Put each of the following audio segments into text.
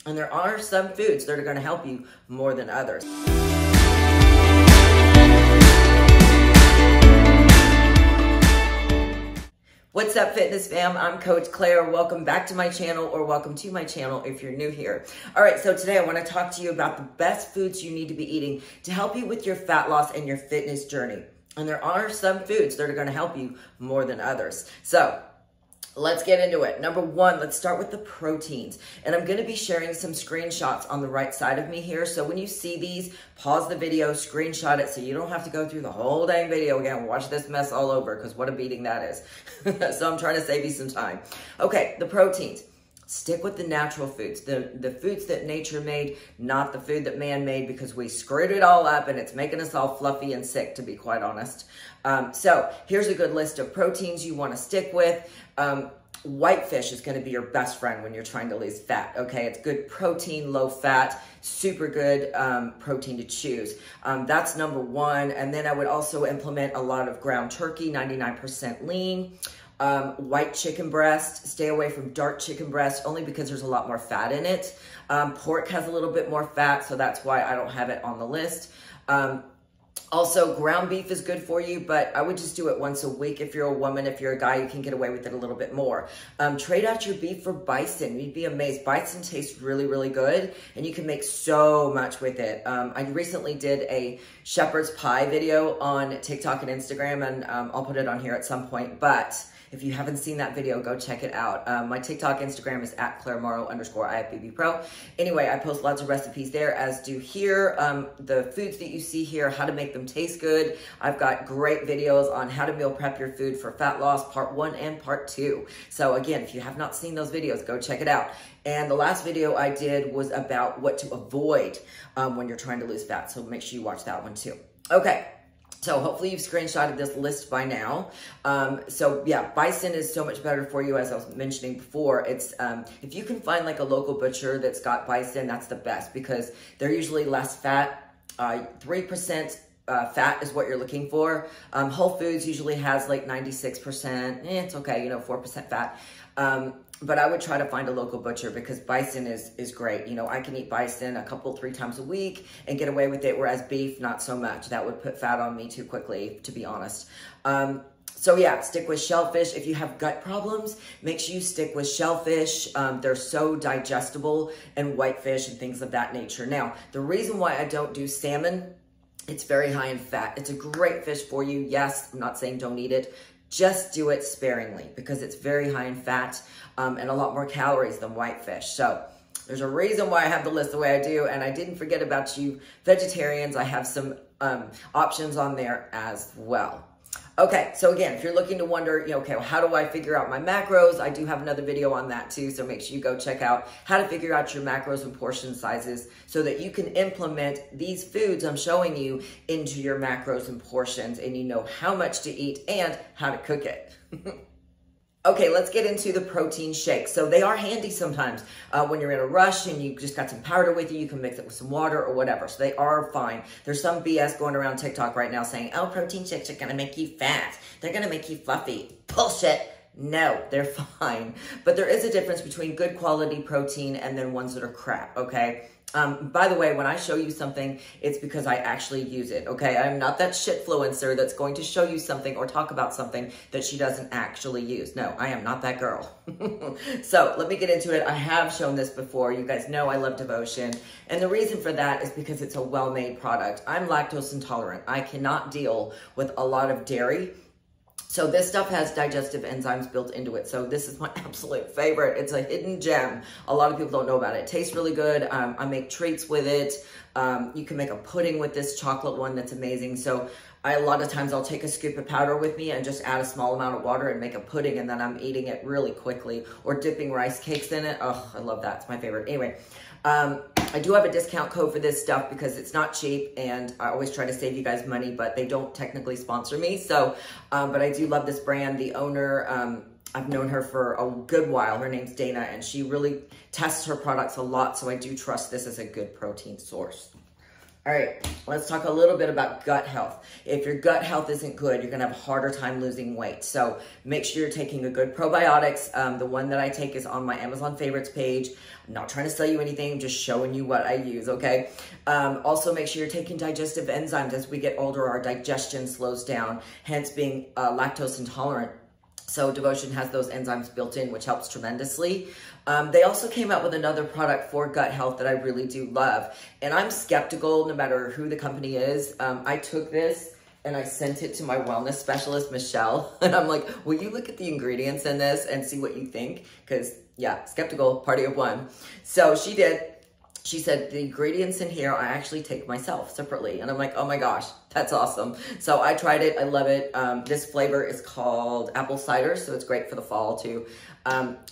And there are some foods that are going to help you more than others. What's up, fitness fam? I'm Coach Claire. Welcome back to my channel, or welcome to my channel if you're new here. All right, so today I want to talk to you about the best foods you need to be eating to help you with your fat loss and your fitness journey. And there are some foods that are going to help you more than others. So let's get into it. Number one, let's start with the proteins. And I'm going to be sharing some screenshots on the right side of me here. So when you see these, pause the video, screenshot it so you don't have to go through the whole dang video again and watch this mess all over, because what a beating that is. So I'm trying to save you some time. Okay, the proteins. Stick with the natural foods, the foods that nature made, not the food that man made, because we screwed it all up and it's making us all fluffy and sick, to be quite honest. So here's a good list of proteins you want to stick with. White fish is going to be your best friend when you're trying to lose fat. Okay, it's good protein, low fat, super good protein to choose. That's number one. And then I would also implement a lot of ground turkey, 99% lean. White chicken breast. Stay away from dark chicken breast, only because there's a lot more fat in it. Pork has a little bit more fat, so that's why I don't have it on the list. Also, ground beef is good for you, but I would just do it once a week. If you're a woman, if you're a guy, you can get away with it a little bit more. Trade out your beef for bison. You'd be amazed. Bison tastes really, really good, and you can make so much with it. I recently did a shepherd's pie video on TikTok and Instagram, and I'll put it on here at some point, but if you haven't seen that video, go check it out. My TikTok, Instagram is at @ClaireMorrow_IFBB Anyway, I post lots of recipes there, as do here. The foods that you see here, how to make them taste good. I've got great videos on how to meal prep your food for fat loss, part 1 and part 2. So again, if you have not seen those videos, go check it out. And the last video I did was about what to avoid when you're trying to lose fat. So make sure you watch that one too. Okay. So hopefully you've screenshotted this list by now. So yeah, bison is so much better for you, as I was mentioning before. It's if you can find like a local butcher that's got bison, that's the best, because they're usually less fat. 3% fat is what you're looking for. Whole Foods usually has like 96%. It's okay, you know, 4% fat. But I would try to find a local butcher, because bison is great. You know, I can eat bison 3 times a week and get away with it, whereas beef, not so much. That would put fat on me too quickly, to be honest. So yeah, stick with shellfish. If you have gut problems, make sure you stick with shellfish. They're so digestible, and whitefish and things of that nature. Now, the reason why I don't do salmon, it's very high in fat. It's a great fish for you. Yes, I'm not saying don't eat it. Just do it sparingly, because it's very high in fat and a lot more calories than whitefish. So there's a reason why I have the list the way I do. And I didn't forget about you vegetarians. I have some options on there as well. Okay, so again, if you're looking to wonder, you know, okay, well, how do I figure out my macros? I do have another video on that too, so make sure you go check out how to figure out your macros and portion sizes so that you can implement these foods I'm showing you into your macros and portions, and you know how much to eat and how to cook it. Okay, let's get into the protein shakes. So they are handy sometimes when you're in a rush and you just got some powder with you. You can mix it with some water or whatever. So they are fine. There's some BS going around TikTok right now saying, oh, protein shakes are going to make you fat. They're going to make you fluffy. Bullshit. No, they're fine. But there is a difference between good quality protein and then ones that are crap, okay? By the way, when I show you something, it's because I actually use it, okay? I'm not that shitfluencer that's going to show you something or talk about something that she doesn't actually use. No, I am not that girl. So let me get into it. I have shown this before. You guys know I love Devotion. And the reason for that is because it's a well-made product. I'm lactose intolerant. I cannot deal with a lot of dairy. So this stuff has digestive enzymes built into it. So this is my absolute favorite. It's a hidden gem. A lot of people don't know about it. It tastes really good. I make treats with it. You can make a pudding with this chocolate one that's amazing. So a lot of times I'll take a scoop of powder with me and just add a small amount of water and make a pudding, and then I'm eating it really quickly, or dipping rice cakes in it. Oh, I love that. It's my favorite. Anyway, I do have a discount code for this stuff because it's not cheap, and I always try to save you guys money, but they don't technically sponsor me. So, but I do love this brand. The owner, I've known her for a good while. Her name's Dana, and she really tests her products a lot. So I do trust this as a good protein source. All right, let's talk a little bit about gut health. If your gut health isn't good, you're gonna have a harder time losing weight. So make sure you're taking a good probiotics. The one that I take is on my Amazon favorites page. I'm not trying to sell you anything, I'm just showing you what I use, okay? Also make sure you're taking digestive enzymes. As we get older, our digestion slows down, hence being lactose intolerant. So Devotion has those enzymes built in, which helps tremendously. They also came out with another product for gut health that I really do love. And I'm skeptical no matter who the company is. I took this and I sent it to my wellness specialist, Michelle. And I'm like, will you look at the ingredients in this and see what you think? Because yeah, skeptical, party of one. So she did. She said, the ingredients in here, I actually take myself separately. And I'm like, oh my gosh, that's awesome. So I tried it, I love it. This flavor is called apple cider, so it's great for the fall too.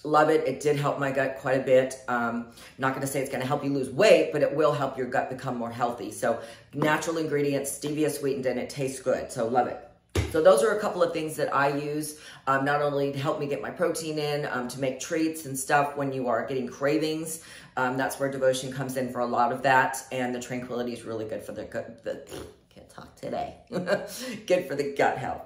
Love it, it did help my gut quite a bit. Not gonna say it's gonna help you lose weight, but it will help your gut become more healthy. So natural ingredients, stevia sweetened, and it tastes good, so love it. So those are a couple of things that I use, not only to help me get my protein in, to make treats and stuff when you are getting cravings. That's where Devotion comes in for a lot of that. And the Tranquility is really good for the gut, can't talk today. Good for the gut health.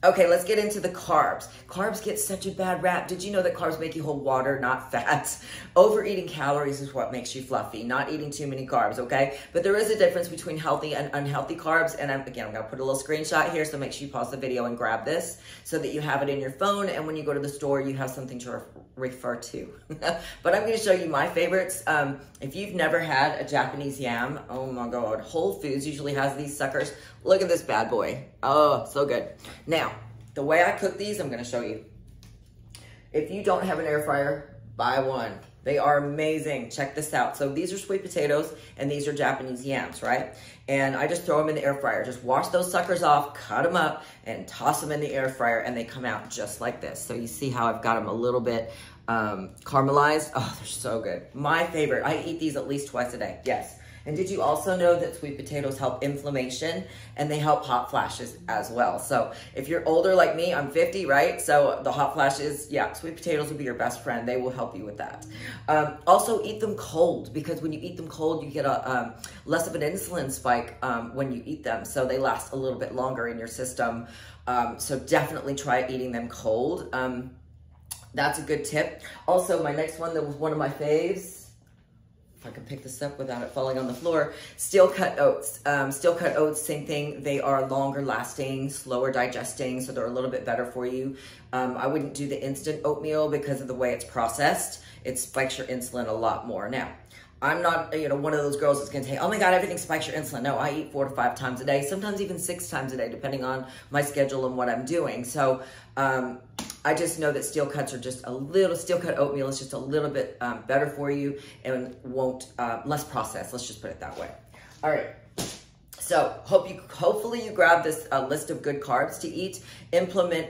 Okay, let's get into the carbs. Carbs get such a bad rap. Did you know that carbs make you hold water, not fats? Overeating calories is what makes you fluffy, not eating too many carbs, okay? But there is a difference between healthy and unhealthy carbs. And I'm gonna put a little screenshot here, so make sure you pause the video and grab this so that you have it in your phone. And when you go to the store, you have something to refer to. But I'm gonna show you my favorites. If you've never had a Japanese yam, oh my God, Whole Foods usually has these suckers. Look at this bad boy. Oh, so good. Now, the way I cook these, I'm gonna show you. If you don't have an air fryer, buy one. They are amazing. Check this out. So these are sweet potatoes and these are Japanese yams, right? And I just throw them in the air fryer. Just wash those suckers off, cut them up, and toss them in the air fryer, and they come out just like this. So you see how I've got them a little bit caramelized. Oh, they're so good. My favorite. I eat these at least twice a day. Yes. And did you also know that sweet potatoes help inflammation and they help hot flashes as well? So if you're older like me, I'm 50, right? So the hot flashes, yeah, sweet potatoes will be your best friend. They will help you with that. Also eat them cold, because when you eat them cold, you get a less of an insulin spike when you eat them. So they last a little bit longer in your system. So definitely try eating them cold. That's a good tip. Also, my next one that was one of my faves, if I can pick this up without it falling on the floor, steel cut oats. Steel cut oats, same thing. They are longer lasting, slower digesting, so they're a little bit better for you. I wouldn't do the instant oatmeal because of the way it's processed. It spikes your insulin a lot more. Now, I'm not, one of those girls that's gonna say, oh my God, everything spikes your insulin. No, I eat 4 to 5 times a day, sometimes even 6 times a day, depending on my schedule and what I'm doing. So I just know that steel cut oatmeal is just a little bit better for you and won't, less processed. Let's just put it that way. All right. So hopefully you grab this list of good carbs to eat.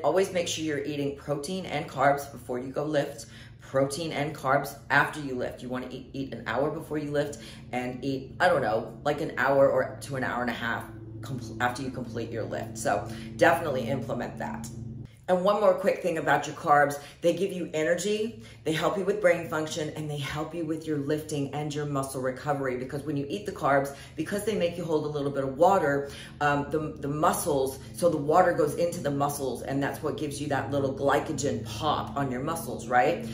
Always make sure you're eating protein and carbs before you go lift. Protein and carbs after you lift. You want to eat an hour before you lift and eat, I don't know, like an hour or to an hour and a half after you complete your lift. So definitely implement that. And one more quick thing about your carbs, they give you energy, they help you with brain function, and they help you with your lifting and your muscle recovery, because when you eat the carbs, because they make you hold a little bit of water, the muscles, so the water goes into the muscles, and that's what gives you that little glycogen pop on your muscles, right?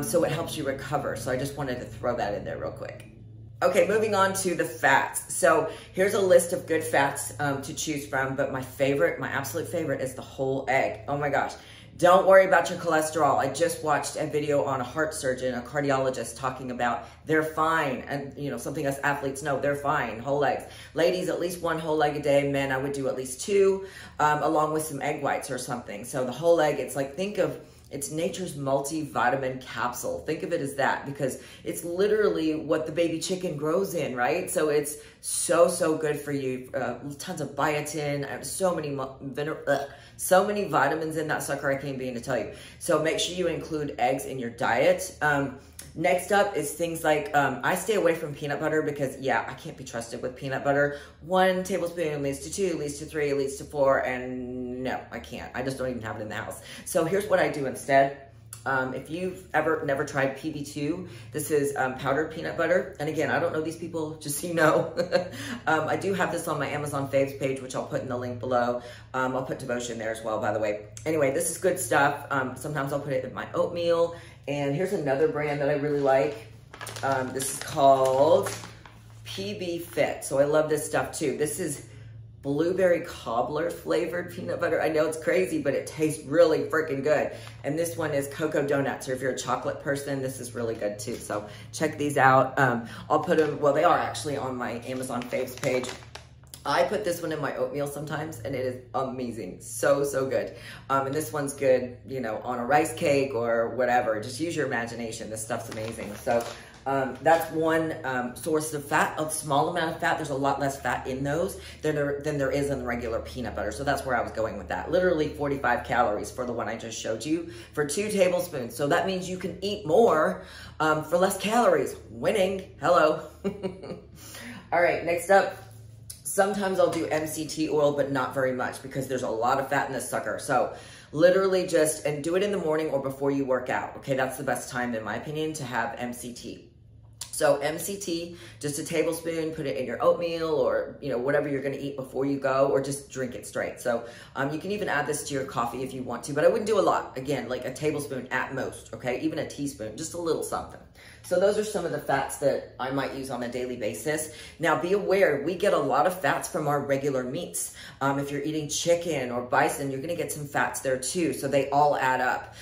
So it helps you recover. So I just wanted to throw that in there real quick. Okay, moving on to the fats. So here's a list of good fats to choose from, but my absolute favorite is the whole egg. Oh my gosh. Don't worry about your cholesterol. I just watched a video on a heart surgeon, a cardiologist, talking about they're fine. And something us athletes know, they're fine, whole eggs. Ladies, at least 1 whole egg a day. Men, I would do at least 2, along with some egg whites or something. So the whole egg, it's like, it's nature's multivitamin capsule. Think of it as that, because it's literally what the baby chicken grows in, right? So it's so good for you. Tons of biotin, so many vitamins in that sucker, I can't begin to tell you. So make sure you include eggs in your diet. Next up is things like, I stay away from peanut butter because, yeah, I can't be trusted with peanut butter. 1 tablespoon leads to 2, leads to 3, leads to 4, and no, I can't. I just don't even have it in the house. So here's what I do instead. If you've ever never tried PB2, this is powdered peanut butter. And again, I don't know these people, just so you know. I do have this on my Amazon faves page, which I'll put in the link below. I'll put devotion there as well, by the way. Anyway, this is good stuff. Sometimes I'll put it in my oatmeal. And here's another brand that I really like. This is called PB Fit. So I love this stuff too. This is blueberry cobbler flavored peanut butter. I know it's crazy, but it tastes really freaking good. And this one is cocoa donuts, or if you're a chocolate person, this is really good too. So check these out. I'll put them, well, they are actually on my Amazon faves page. I put this one in my oatmeal sometimes, and it is amazing. So, so good. And this one's good, you know, on a rice cake or whatever. Just use your imagination. This stuff's amazing. So that's one source of fat, a small amount of fat. There's a lot less fat in those than there is in the regular peanut butter. So that's where I was going with that. Literally 45 calories for the one I just showed you for 2 tablespoons. So that means you can eat more for less calories. Winning. Hello. All right, next up. Sometimes I'll do MCT oil, but not very much because there's a lot of fat in this sucker. So literally just, and do it in the morning or before you work out. Okay, that's the best time, in my opinion, to have MCT. So MCT, just a tablespoon, put it in your oatmeal or, you know, whatever you're going to eat before you go, or just drink it straight. So you can even add this to your coffee if you want to, but I wouldn't do a lot. Again, like a tablespoon at most, okay? Even a teaspoon, just a little something. So those are some of the fats that I might use on a daily basis. Now be aware, we get a lot of fats from our regular meats. If you're eating chicken or bison, you're gonna get some fats there too. So they all add up.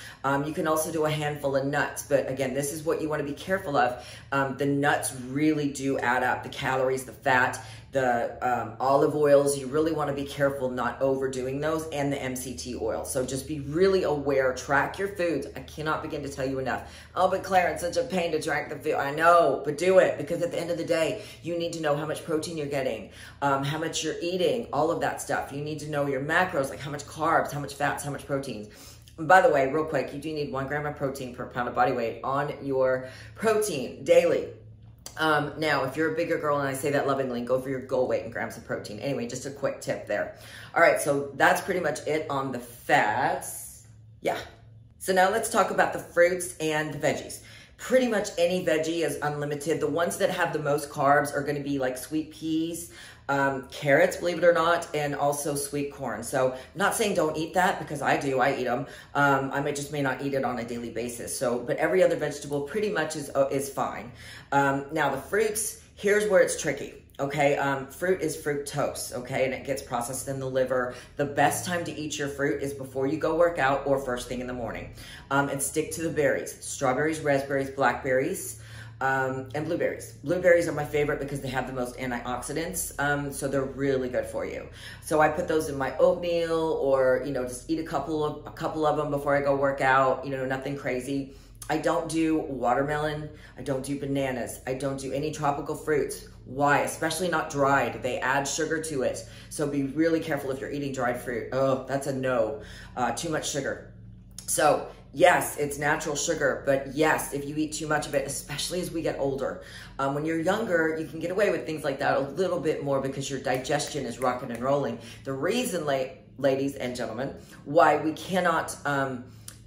You can also do a handful of nuts, but again, this is what you wanna be careful of. The nuts really do add up. The calories, the fat, the olive oils, you really wanna be careful not overdoing those, and the MCT oil. So just be really aware, track your foods. I cannot begin to tell you enough. Oh, but Claire, it's such a pain to track the food. I know, but do it, because at the end of the day, you need to know how much protein you're getting, how much you're eating, all of that stuff. You need to know your macros, like how much carbs, how much fats, how much proteins. And by the way, real quick, you do need 1 gram of protein per pound of body weight on your protein daily. Now, if you're a bigger girl, and I say that lovingly, go for your goal weight in grams of protein. Anyway, just a quick tip there. All right, so that's pretty much it on the fats. Yeah. So now let's talk about the fruits and the veggies. Pretty much any veggie is unlimited. The ones that have the most carbs are going to be like sweet peas, carrots, believe it or not, and also sweet corn. So I'm not saying don't eat that, because I do, I eat them. I may not eat it on a daily basis. So, but every other vegetable pretty much is fine. Now the fruits, here's where it's tricky. Okay, fruit is fructose, okay, and it gets processed in the liver. The best time to eat your fruit is before you go work out or first thing in the morning. And stick to the berries: strawberries, raspberries, blackberries, and blueberries. Blueberries are my favorite because they have the most antioxidants, so they're really good for you. So I put those in my oatmeal, or, you know, just eat a couple of them before I go work out, you know, nothing crazy. I don't do watermelon. I don't do bananas. I don't do any tropical fruits. Why? Especially not dried. They add sugar to it. So be really careful if you're eating dried fruit. Oh, that's a no. Too much sugar. So yes, it's natural sugar, but yes, if you eat too much of it, especially as we get older, when you're younger, you can get away with things like that a little bit more because your digestion is rocking and rolling. The reason, ladies and gentlemen, why we cannot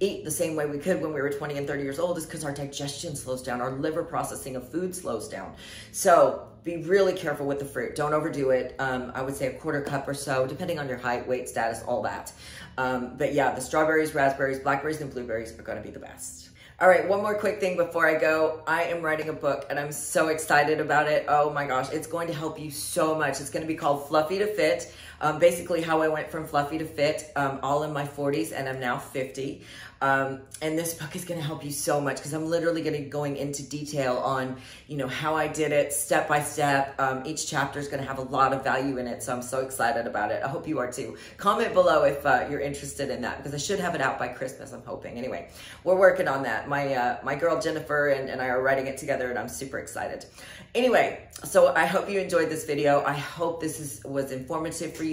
eat the same way we could when we were 20 and 30 years old is because our digestion slows down, our liver processing of food slows down. So be really careful with the fruit. Don't overdo it. I would say a 1/4 cup or so, depending on your height, weight, status, all that. But yeah, the strawberries, raspberries, blackberries, and blueberries are gonna be the best. All right, one more quick thing before I go. I am writing a book and I'm so excited about it. Oh my gosh, it's going to help you so much. It's gonna be called Fluffy to Fit. Basically how I went from fluffy to fit, all in my 40s, and I'm now 50. And this book is gonna help you so much because I'm literally gonna be going into detail on, you know, how I did it step by step. Each chapter is gonna have a lot of value in it, so I'm so excited about it. I hope you are too. Comment below if you're interested in that, because I should have it out by Christmas, I'm hoping. Anyway, we're working on that. My girl Jennifer and I are writing it together, and I'm super excited. Anyway, so I hope you enjoyed this video. I hope this was informative for you.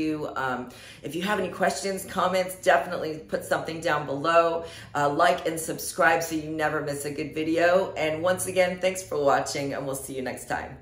If you have any questions, comments, definitely put something down below. Like and subscribe so you never miss a good video. And once again, thanks for watching, and we'll see you next time.